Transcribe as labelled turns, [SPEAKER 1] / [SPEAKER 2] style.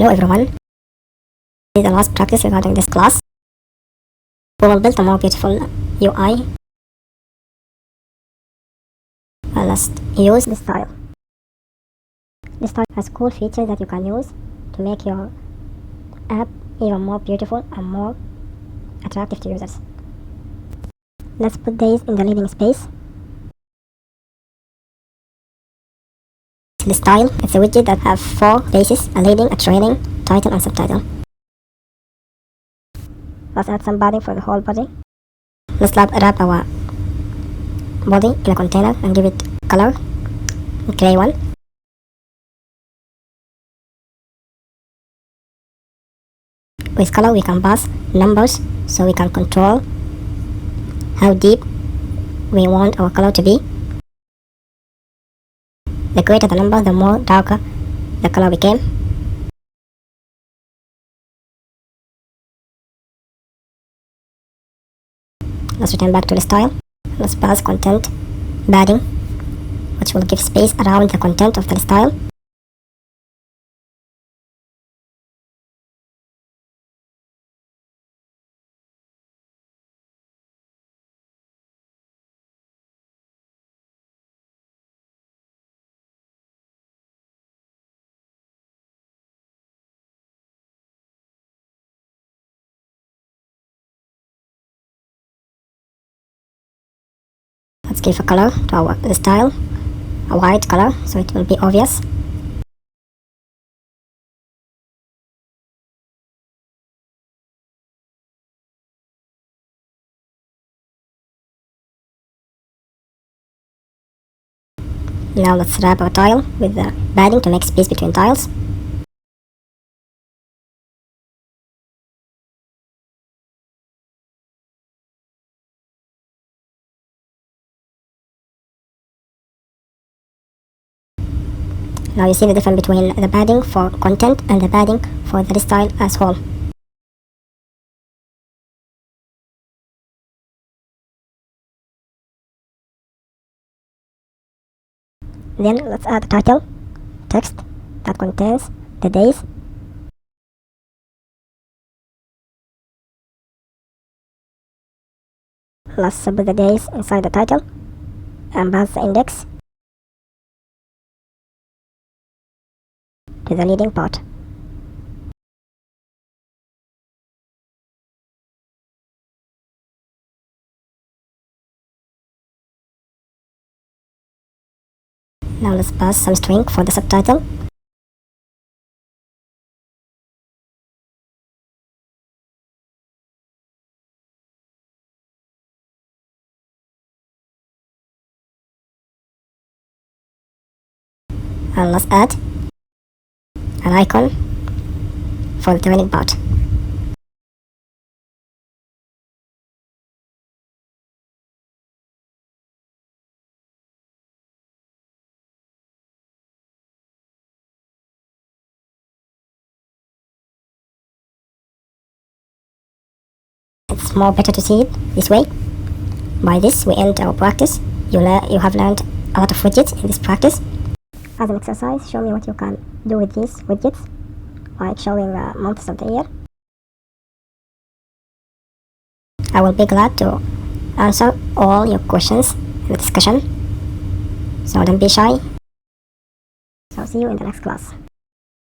[SPEAKER 1] Hello everyone. This is the last practice regarding this class. We will build a more beautiful UI. Let's use the style. The style has cool features that you can use to make your app even more beautiful and more attractive to users. Let's put these in the leading space. The style, it's a widget that have 4 spaces: a leading, a trailing, title and subtitle. Let's add some padding for the whole body. Let's wrap our body in a container and give it color, a gray one. With color we can pass numbers so we can control how deep we want our color to be. The greater the number, the more darker the color became. Let's return back to the style. Let's pass content padding, which will give space around the content of the style. Let's give a color to the style, a white color, so it will be obvious. Now let's wrap our tile with the padding to make space between tiles. Now you see the difference between the padding for content and the padding for the style as whole. Then let's add a title text that contains the days. Let's put the days inside the title and pass the index to the leading part. Now let's pass some string for the subtitle. And let's add an icon for the trailing part. It's more better to see it this way. By this we end our practice. You have learned a lot of widgets in this practice. As an exercise, show me what you can do with these widgets, like showing months of the year. I will be glad to answer all your questions in the discussion, so don't be shy. So see you in the next class.